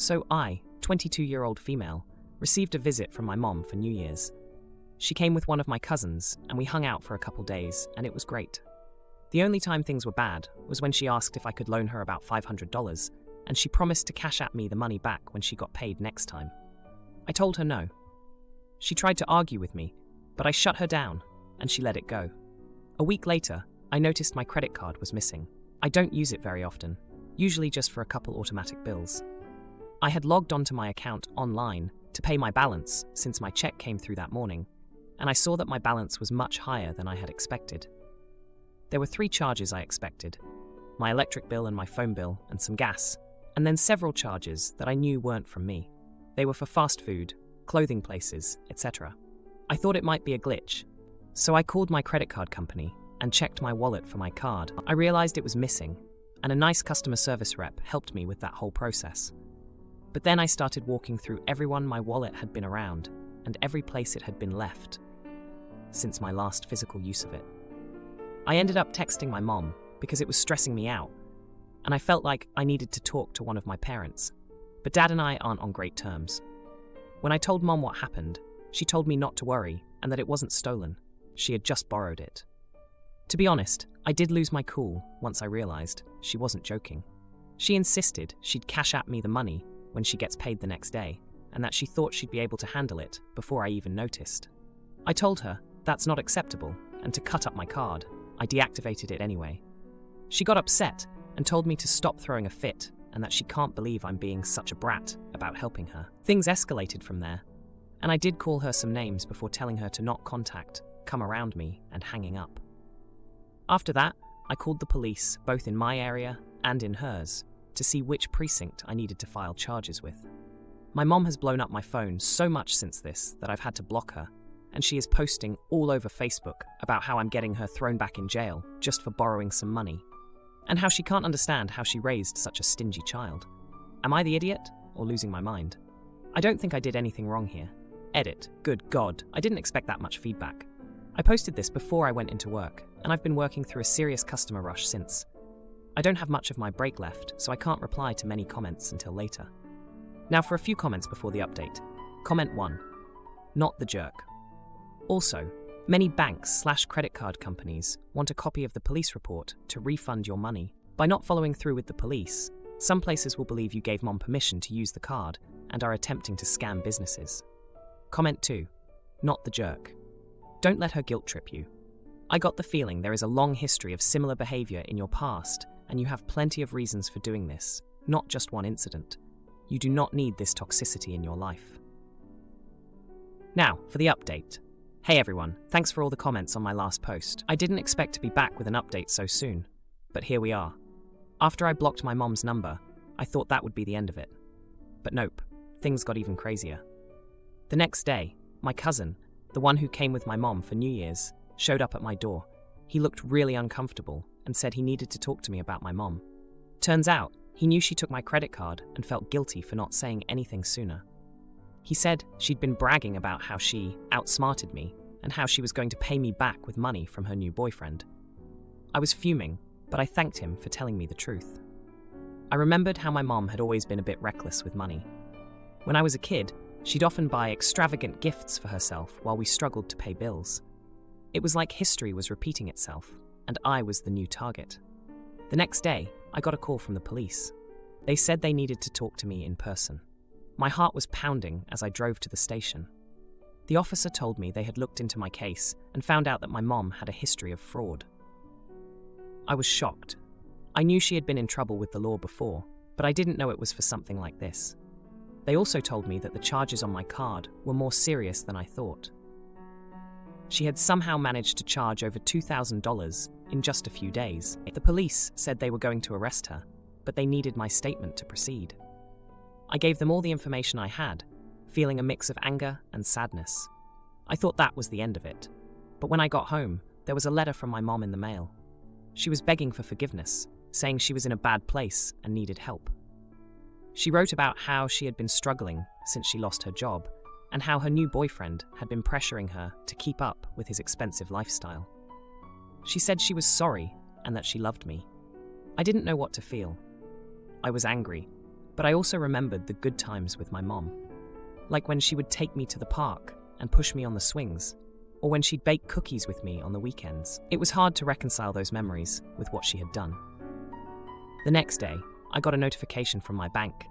So I, 22-year-old female, received a visit from my mom for New Year's. She came with one of my cousins, and we hung out for a couple days, and it was great. The only time things were bad was when she asked if I could loan her about $500, and she promised to cash at me the money back when she got paid next time. I told her no. She tried to argue with me, but I shut her down, and she let it go. A week later, I noticed my credit card was missing. I don't use it very often, usually just for a couple automatic bills. I had logged onto my account online to pay my balance since my check came through that morning, and I saw that my balance was much higher than I had expected. There were 3 charges I expected: my electric bill and my phone bill and some gas, and then several charges that I knew weren't from me. They were for fast food, clothing places, etc. I thought it might be a glitch, so I called my credit card company and checked my wallet for my card. I realized it was missing, and a nice customer service rep helped me with that whole process. But then I started walking through everyone my wallet had been around and every place it had been left since my last physical use of it. I ended up texting my mom because it was stressing me out, and I felt like I needed to talk to one of my parents. But Dad and I aren't on great terms. When I told Mom what happened, she told me not to worry and that it wasn't stolen. She had just borrowed it. To be honest, I did lose my cool once I realized she wasn't joking. She insisted she'd cash at me the money when she gets paid the next day, and that she thought she'd be able to handle it before I even noticed. I told her that's not acceptable, and to cut up my card, I deactivated it anyway. She got upset and told me to stop throwing a fit and that she can't believe I'm being such a brat about helping her. Things escalated from there, and I did call her some names before telling her to not contact, come around me, and hanging up. After that, I called the police, both in my area and in hers, to see which precinct I needed to file charges with. My mom has blown up my phone so much since this that I've had to block her, and she is posting all over Facebook about how I'm getting her thrown back in jail just for borrowing some money, and how she can't understand how she raised such a stingy child. Am I the idiot or losing my mind? I don't think I did anything wrong here. Edit. Good God, I didn't expect that much feedback. I posted this before I went into work, and I've been working through a serious customer rush since. I don't have much of my break left, so I can't reply to many comments until later. Now for a few comments before the update. Comment 1. Not the jerk. Also, many banks/credit card companies want a copy of the police report to refund your money. By not following through with the police, some places will believe you gave Mom permission to use the card and are attempting to scam businesses. Comment 2. Not the jerk. Don't let her guilt trip you. I got the feeling there is a long history of similar behavior in your past, and you have plenty of reasons for doing this, not just one incident. You do not need this toxicity in your life. Now, for the update. Hey everyone, thanks for all the comments on my last post. I didn't expect to be back with an update so soon, but here we are. After I blocked my mom's number, I thought that would be the end of it. But nope, things got even crazier. The next day, my cousin, the one who came with my mom for New Year's, showed up at my door. He looked really uncomfortable and said he needed to talk to me about my mom. Turns out, he knew she took my credit card and felt guilty for not saying anything sooner. He said she'd been bragging about how she outsmarted me and how she was going to pay me back with money from her new boyfriend. I was fuming, but I thanked him for telling me the truth. I remembered how my mom had always been a bit reckless with money. When I was a kid, she'd often buy extravagant gifts for herself while we struggled to pay bills. It was like history was repeating itself, and I was the new target. The next day, I got a call from the police. They said they needed to talk to me in person. My heart was pounding as I drove to the station. The officer told me they had looked into my case and found out that my mom had a history of fraud. I was shocked. I knew she had been in trouble with the law before, but I didn't know it was for something like this. They also told me that the charges on my card were more serious than I thought. She had somehow managed to charge over $2,000 in just a few days. The police said they were going to arrest her, but they needed my statement to proceed. I gave them all the information I had, feeling a mix of anger and sadness. I thought that was the end of it. But when I got home, there was a letter from my mom in the mail. She was begging for forgiveness, saying she was in a bad place and needed help. She wrote about how she had been struggling since she lost her job, and how her new boyfriend had been pressuring her to keep up with his expensive lifestyle. She said she was sorry and that she loved me. I didn't know what to feel. I was angry, but I also remembered the good times with my mom. Like when she would take me to the park and push me on the swings, or when she'd bake cookies with me on the weekends. It was hard to reconcile those memories with what she had done. The next day, I got a notification from my bank.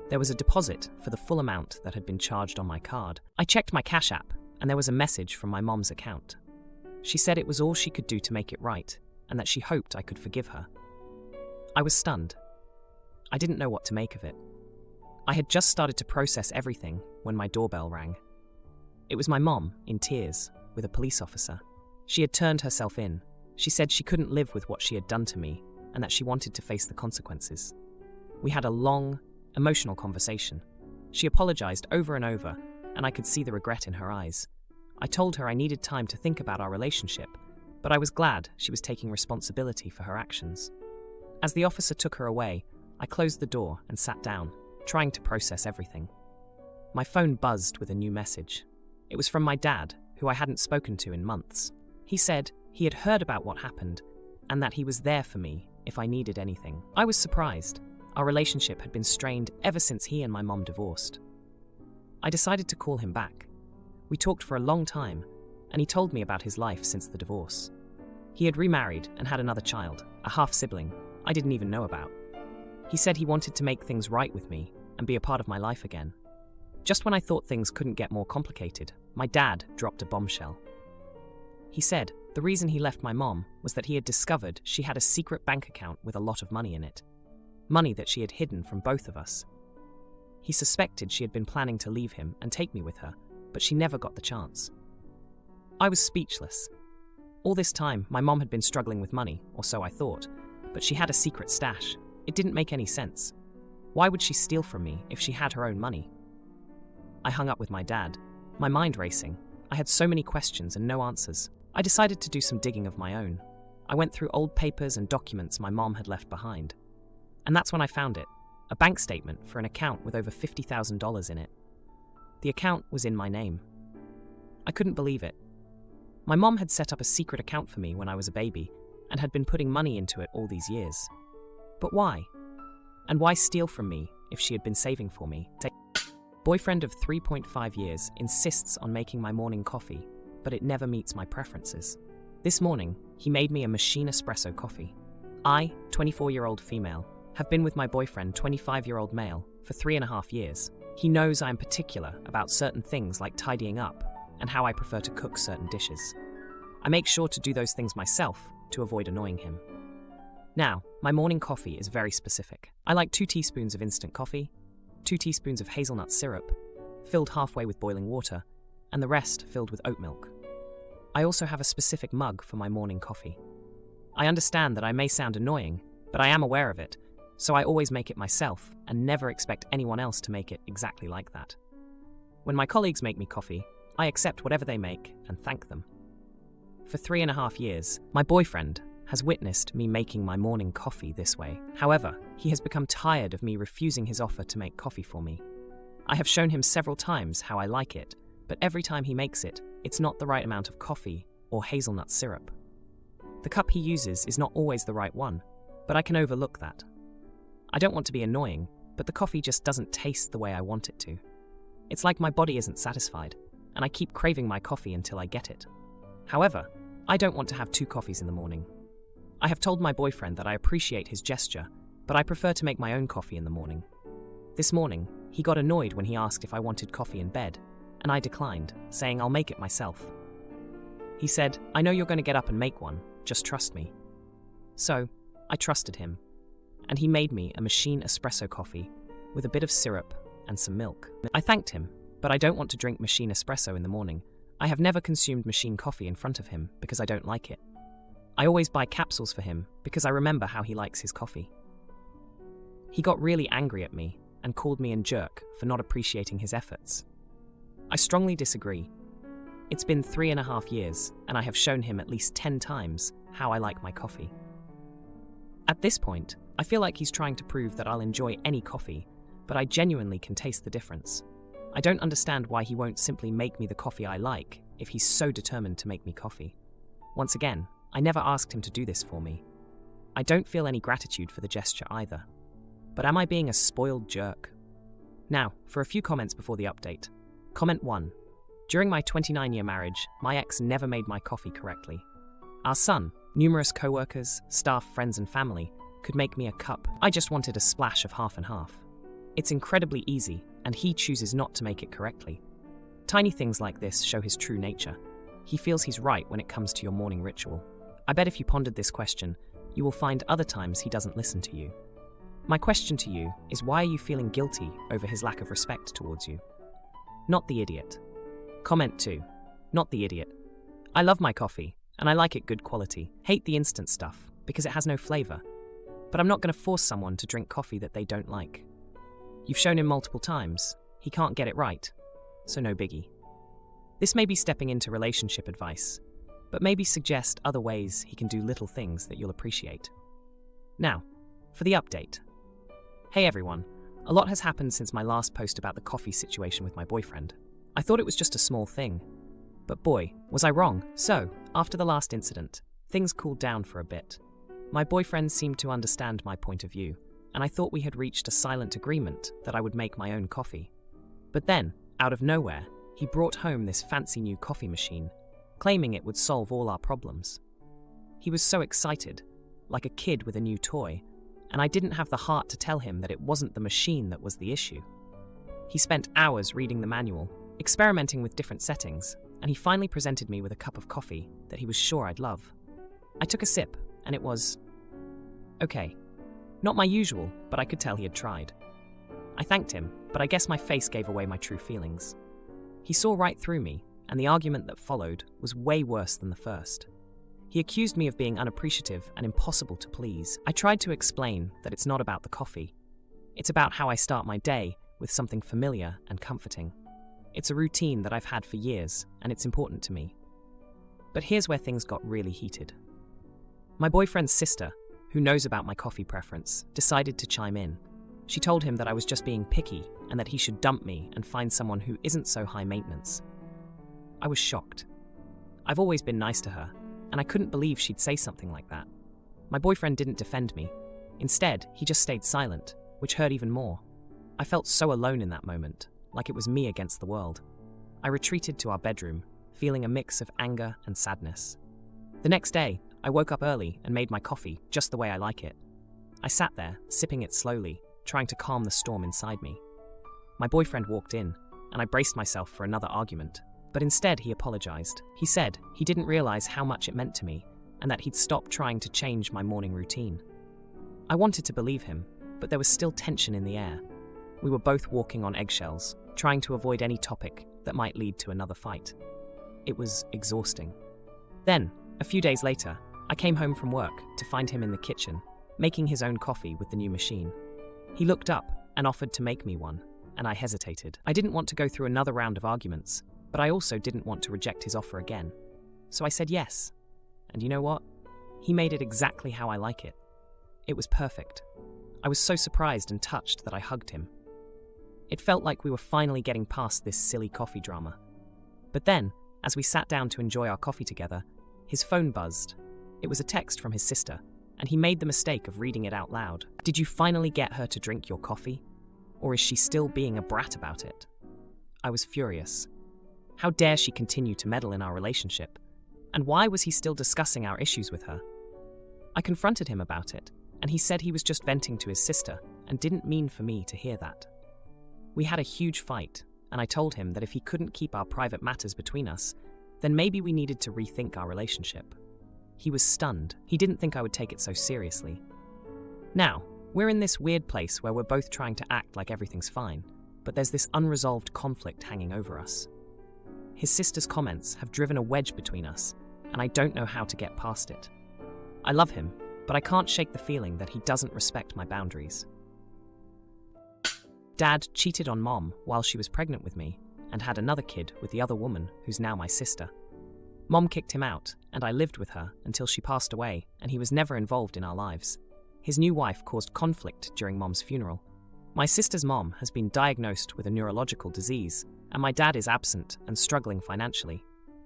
There was a deposit for the full amount that had been charged on my card. I checked my Cash App, and there was a message from my mom's account. She said it was all she could do to make it right, and that she hoped I could forgive her. I was stunned. I didn't know what to make of it. I had just started to process everything when my doorbell rang. It was my mom, in tears, with a police officer. She had turned herself in. She said she couldn't live with what she had done to me, and that she wanted to face the consequences. We had a long, emotional conversation. She apologized over and over, and I could see the regret in her eyes. I told her I needed time to think about our relationship, but I was glad she was taking responsibility for her actions. As the officer took her away, I closed the door and sat down, trying to process everything. My phone buzzed with a new message. It was from my dad, who I hadn't spoken to in months. He said he had heard about what happened, and that he was there for me if I needed anything. I was surprised. Our relationship had been strained ever since he and my mom divorced. I decided to call him back. We talked for a long time, and he told me about his life since the divorce. He had remarried and had another child, a half-sibling, I didn't even know about. He said he wanted to make things right with me and be a part of my life again. Just when I thought things couldn't get more complicated, my dad dropped a bombshell. He said the reason he left my mom was that he had discovered she had a secret bank account with a lot of money in it. Money that she had hidden from both of us. He suspected she had been planning to leave him and take me with her, but she never got the chance. I was speechless. All this time, my mom had been struggling with money, or so I thought, but she had a secret stash. It didn't make any sense. Why would she steal from me if she had her own money? I hung up with my dad, my mind racing. I had so many questions and no answers. I decided to do some digging of my own. I went through old papers and documents my mom had left behind. And that's when I found it, a bank statement for an account with over $50,000 in it. The account was in my name. I couldn't believe it. My mom had set up a secret account for me when I was a baby and had been putting money into it all these years. But why? And why steal from me if she had been saving for me? Boyfriend of 3.5 years insists on making my morning coffee, but it never meets my preferences. This morning, he made me a machine espresso coffee. I, 24-year-old female, have been with my boyfriend, 25-year-old male, for 3.5 years. He knows I am particular about certain things like tidying up and how I prefer to cook certain dishes. I make sure to do those things myself to avoid annoying him. Now, my morning coffee is very specific. I like 2 teaspoons of instant coffee, 2 teaspoons of hazelnut syrup, filled halfway with boiling water, and the rest filled with oat milk. I also have a specific mug for my morning coffee. I understand that I may sound annoying, but I am aware of it, so I always make it myself and never expect anyone else to make it exactly like that. When my colleagues make me coffee, I accept whatever they make and thank them. For 3.5 years, my boyfriend has witnessed me making my morning coffee this way. However, he has become tired of me refusing his offer to make coffee for me. I have shown him several times how I like it, but every time he makes it, it's not the right amount of coffee or hazelnut syrup. The cup he uses is not always the right one, but I can overlook that. I don't want to be annoying, but the coffee just doesn't taste the way I want it to. It's like my body isn't satisfied, and I keep craving my coffee until I get it. However, I don't want to have 2 coffees in the morning. I have told my boyfriend that I appreciate his gesture, but I prefer to make my own coffee in the morning. This morning, he got annoyed when he asked if I wanted coffee in bed, and I declined, saying I'll make it myself. He said, "I know you're going to get up and make one, just trust me." So, I trusted him, and he made me a machine espresso coffee with a bit of syrup and some milk. I thanked him, but I don't want to drink machine espresso in the morning. I have never consumed machine coffee in front of him because I don't like it. I always buy capsules for him because I remember how he likes his coffee. He got really angry at me and called me a jerk for not appreciating his efforts. I strongly disagree. It's been 3.5 years, and I have shown him at least 10 times how I like my coffee. At this point, I feel like he's trying to prove that I'll enjoy any coffee, but I genuinely can taste the difference. I don't understand why he won't simply make me the coffee I like if he's so determined to make me coffee. Once again, I never asked him to do this for me. I don't feel any gratitude for the gesture either. But am I being a spoiled jerk? Now, for a few comments before the update. Comment 1. During my 29-year marriage, my ex never made my coffee correctly. Our son, numerous co-workers, staff, friends and family could make me a cup. I just wanted a splash of half and half. It's incredibly easy, and he chooses not to make it correctly. Tiny things like this show his true nature. He feels he's right when it comes to your morning ritual. I bet if you pondered this question, you will find other times he doesn't listen to you. My question to you is, why are you feeling guilty over his lack of respect towards you? Not the idiot. Comment 2. Not the idiot. I love my coffee, and I like it good quality. Hate the instant stuff, because it has no flavor. But I'm not going to force someone to drink coffee that they don't like. You've shown him multiple times. He can't get it right. So no biggie. This may be stepping into relationship advice, but maybe suggest other ways he can do little things that you'll appreciate. Now, for the update. Hey everyone, a lot has happened since my last post about the coffee situation with my boyfriend. I thought it was just a small thing, but boy, was I wrong. So, after the last incident, things cooled down for a bit. My boyfriend seemed to understand my point of view, and I thought we had reached a silent agreement that I would make my own coffee. But then, out of nowhere, he brought home this fancy new coffee machine, claiming it would solve all our problems. He was so excited, like a kid with a new toy, and I didn't have the heart to tell him that it wasn't the machine that was the issue. He spent hours reading the manual, experimenting with different settings, and he finally presented me with a cup of coffee that he was sure I'd love. I took a sip, and it was okay. Not my usual, but I could tell he had tried. I thanked him, but I guess my face gave away my true feelings. He saw right through me, and the argument that followed was way worse than the first. He accused me of being unappreciative and impossible to please. I tried to explain that it's not about the coffee. It's about how I start my day with something familiar and comforting. It's a routine that I've had for years, and it's important to me. But here's where things got really heated. My boyfriend's sister, who knows about my coffee preference, decided to chime in. She told him that I was just being picky and that he should dump me and find someone who isn't so high maintenance. I was shocked. I've always been nice to her, and I couldn't believe she'd say something like that. My boyfriend didn't defend me. Instead, he just stayed silent, which hurt even more. I felt so alone in that moment, like it was me against the world. I retreated to our bedroom, feeling a mix of anger and sadness. The next day, I woke up early and made my coffee just the way I like it. I sat there, sipping it slowly, trying to calm the storm inside me. My boyfriend walked in, and I braced myself for another argument. But instead, he apologized. He said he didn't realize how much it meant to me, and that he'd stopped trying to change my morning routine. I wanted to believe him, but there was still tension in the air. We were both walking on eggshells, trying to avoid any topic that might lead to another fight. It was exhausting. Then, a few days later, I came home from work to find him in the kitchen, making his own coffee with the new machine. He looked up and offered to make me one, and I hesitated. I didn't want to go through another round of arguments, but I also didn't want to reject his offer again. So I said yes. And you know what? He made it exactly how I like it. It was perfect. I was so surprised and touched that I hugged him. It felt like we were finally getting past this silly coffee drama. But then, as we sat down to enjoy our coffee together, his phone buzzed. It was a text from his sister, and he made the mistake of reading it out loud. Did you finally get her to drink your coffee? Or is she still being a brat about it? I was furious. How dare she continue to meddle in our relationship? And why was he still discussing our issues with her? I confronted him about it, and he said he was just venting to his sister and didn't mean for me to hear that. We had a huge fight, and I told him that if he couldn't keep our private matters between us, then maybe we needed to rethink our relationship. He was stunned. He didn't think I would take it so seriously. Now, we're in this weird place where we're both trying to act like everything's fine, but there's this unresolved conflict hanging over us. His sister's comments have driven a wedge between us, and I don't know how to get past it. I love him, but I can't shake the feeling that he doesn't respect my boundaries. Dad cheated on Mom while she was pregnant with me and had another kid with the other woman who's now my sister. Mom kicked him out, and I lived with her until she passed away, and he was never involved in our lives. His new wife caused conflict during Mom's funeral. My sister's mom has been diagnosed with a neurological disease, and my dad is absent and struggling financially.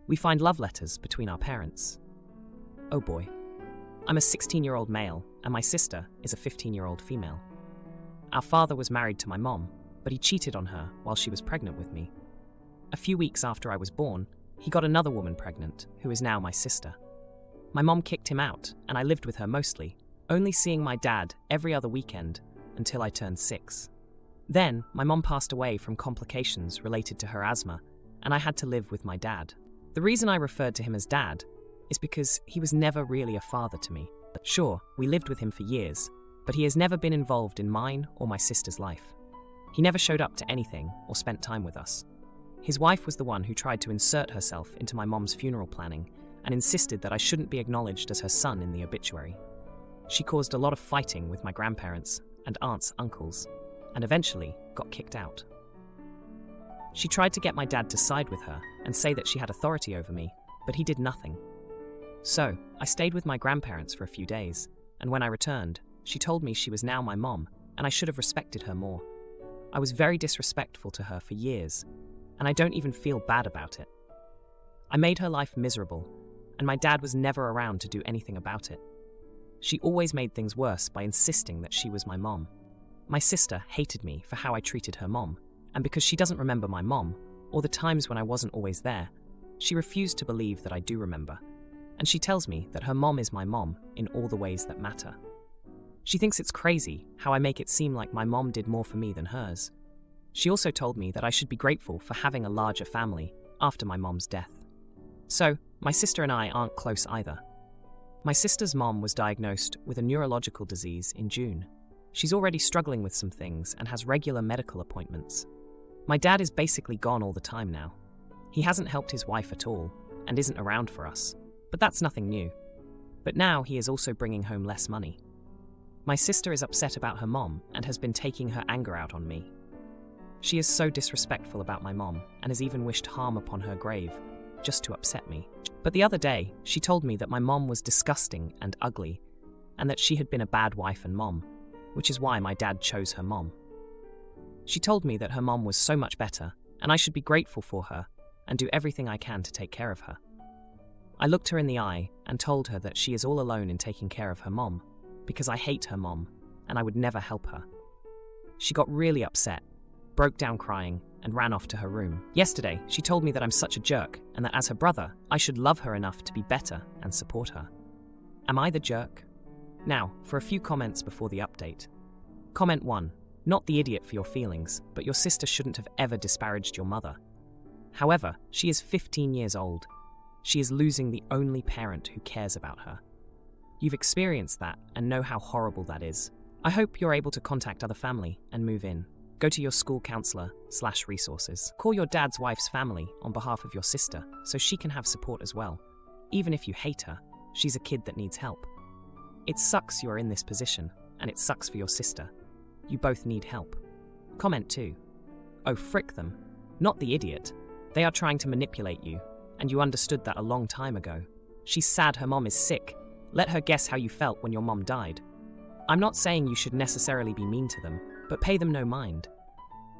We find love letters between our parents. Oh boy. I'm a 16-year-old male, and my sister is a 15-year-old female. Our father was married to my mom, but he cheated on her while she was pregnant with me. A few weeks after I was born, he got another woman pregnant, who is now my sister. My mom kicked him out, and I lived with her mostly, only seeing my dad every other weekend until I turned 6. Then, my mom passed away from complications related to her asthma, and I had to live with my dad. The reason I referred to him as dad is because he was never really a father to me. Sure, we lived with him for years, but he has never been involved in mine or my sister's life. He never showed up to anything or spent time with us. His wife was the one who tried to insert herself into my mom's funeral planning and insisted that I shouldn't be acknowledged as her son in the obituary. She caused a lot of fighting with my grandparents and aunts, uncles, and eventually got kicked out. She tried to get my dad to side with her and say that she had authority over me, but he did nothing. So, I stayed with my grandparents for a few days, and when I returned, she told me she was now my mom and I should have respected her more. I was very disrespectful to her for years, and I don't even feel bad about it. I made her life miserable, and my dad was never around to do anything about it. She always made things worse by insisting that she was my mom. My sister hated me for how I treated her mom, and because she doesn't remember my mom, or the times when I wasn't always there, she refused to believe that I do remember, and she tells me that her mom is my mom in all the ways that matter. She thinks it's crazy how I make it seem like my mom did more for me than hers. She also told me that I should be grateful for having a larger family after my mom's death. So, my sister and I aren't close either. My sister's mom was diagnosed with a neurological disease in June. She's already struggling with some things and has regular medical appointments. My dad is basically gone all the time now. He hasn't helped his wife at all and isn't around for us, but that's nothing new. But now he is also bringing home less money. My sister is upset about her mom and has been taking her anger out on me. She is so disrespectful about my mom and has even wished harm upon her grave, just to upset me. But the other day, she told me that my mom was disgusting and ugly, and that she had been a bad wife and mom, which is why my dad chose her mom. She told me that her mom was so much better, and I should be grateful for her and do everything I can to take care of her. I looked her in the eye and told her that she is all alone in taking care of her mom, because I hate her mom, and I would never help her. She got really upset, broke down crying, and ran off to her room. Yesterday, she told me that I'm such a jerk, and that as her brother, I should love her enough to be better and support her. Am I the jerk? Now, for a few comments before the update. Comment 1. Not the idiot for your feelings, but your sister shouldn't have ever disparaged your mother. However, she is 15 years old. She is losing the only parent who cares about her. You've experienced that and know how horrible that is. I hope you're able to contact other family and move in. Go to your school counselor/resources. Call your dad's wife's family on behalf of your sister so she can have support as well. Even if you hate her, she's a kid that needs help. It sucks you're in this position, and it sucks for your sister. You both need help. Comment 2. Oh, frick them. Not the idiot. They are trying to manipulate you, and you understood that a long time ago. She's sad her mom is sick. Let her guess how you felt when your mom died. I'm not saying you should necessarily be mean to them, but pay them no mind.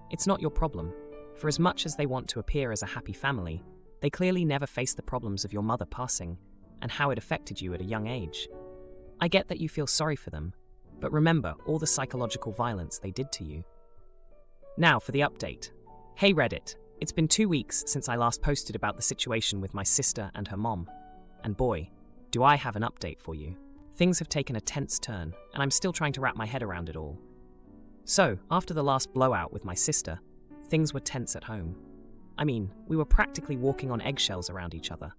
It's not your problem. For as much as they want to appear as a happy family, they clearly never faced the problems of your mother passing and how it affected you at a young age. I get that you feel sorry for them, but remember all the psychological violence they did to you. Now for the update. Hey Reddit, it's been 2 weeks since I last posted about the situation with my sister and her mom. And boy, do I have an update for you. Things have taken a tense turn, and I'm still trying to wrap my head around it all. So, after the last blowout with my sister, things were tense at home. I mean, we were practically walking on eggshells around each other.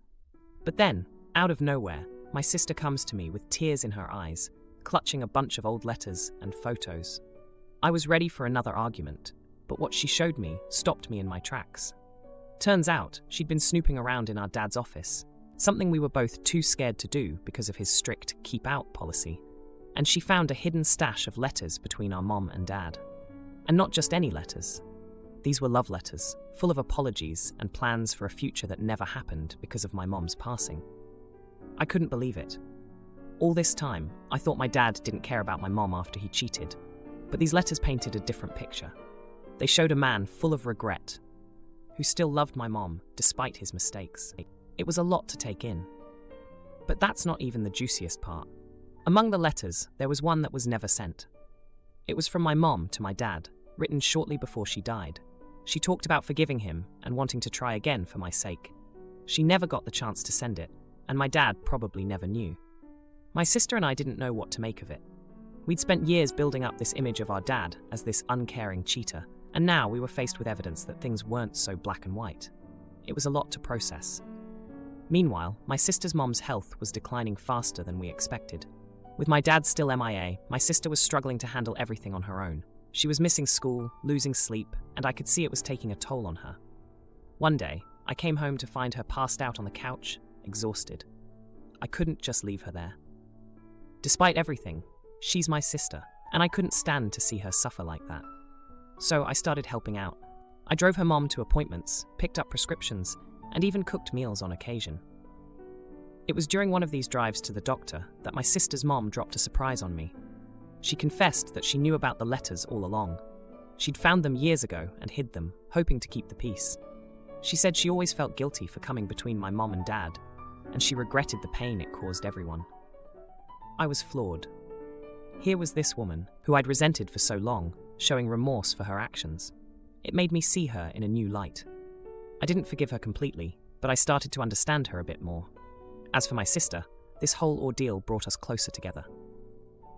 But then, out of nowhere, my sister comes to me with tears in her eyes, clutching a bunch of old letters and photos. I was ready for another argument, but what she showed me stopped me in my tracks. Turns out, she'd been snooping around in our dad's office, something we were both too scared to do because of his strict keep-out policy, and she found a hidden stash of letters between our mom and dad. And not just any letters. These were love letters, full of apologies and plans for a future that never happened because of my mom's passing. I couldn't believe it. All this time, I thought my dad didn't care about my mom after he cheated, but these letters painted a different picture. They showed a man full of regret, who still loved my mom despite his mistakes. It was a lot to take in. But that's not even the juiciest part. Among the letters, there was one that was never sent. It was from my mom to my dad, written shortly before she died. She talked about forgiving him and wanting to try again for my sake. She never got the chance to send it, and my dad probably never knew. My sister and I didn't know what to make of it. We'd spent years building up this image of our dad as this uncaring cheater, and now we were faced with evidence that things weren't so black and white. It was a lot to process. Meanwhile, my sister's mom's health was declining faster than we expected. With my dad still MIA, my sister was struggling to handle everything on her own. She was missing school, losing sleep, and I could see it was taking a toll on her. One day, I came home to find her passed out on the couch, exhausted. I couldn't just leave her there. Despite everything, she's my sister, and I couldn't stand to see her suffer like that. So I started helping out. I drove her mom to appointments, picked up prescriptions, and even cooked meals on occasion. It was during one of these drives to the doctor that my sister's mom dropped a surprise on me. She confessed that she knew about the letters all along. She'd found them years ago and hid them, hoping to keep the peace. She said she always felt guilty for coming between my mom and dad, and she regretted the pain it caused everyone. I was floored. Here was this woman, who I'd resented for so long, showing remorse for her actions. It made me see her in a new light. I didn't forgive her completely, but I started to understand her a bit more. As for my sister, this whole ordeal brought us closer together.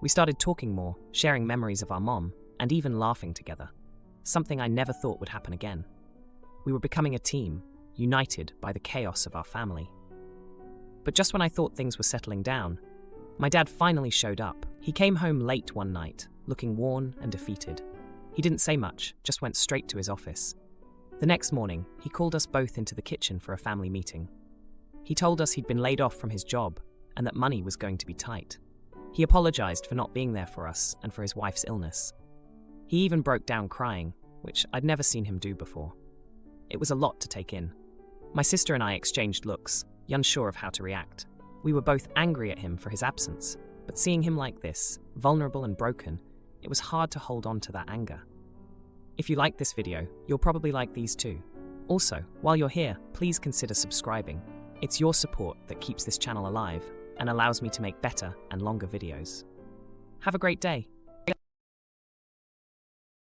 We started talking more, sharing memories of our mom, and even laughing together, something I never thought would happen again. We were becoming a team, united by the chaos of our family. But just when I thought things were settling down, my dad finally showed up. He came home late one night, looking worn and defeated. He didn't say much, just went straight to his office. The next morning, he called us both into the kitchen for a family meeting. He told us he'd been laid off from his job and that money was going to be tight. He apologized for not being there for us and for his wife's illness. He even broke down crying, which I'd never seen him do before. It was a lot to take in. My sister and I exchanged looks, unsure of how to react. We were both angry at him for his absence, but seeing him like this, vulnerable and broken, it was hard to hold on to that anger. If you like this video, you'll probably like these too. Also, while you're here, please consider subscribing. It's your support that keeps this channel alive and allows me to make better and longer videos. Have a great day.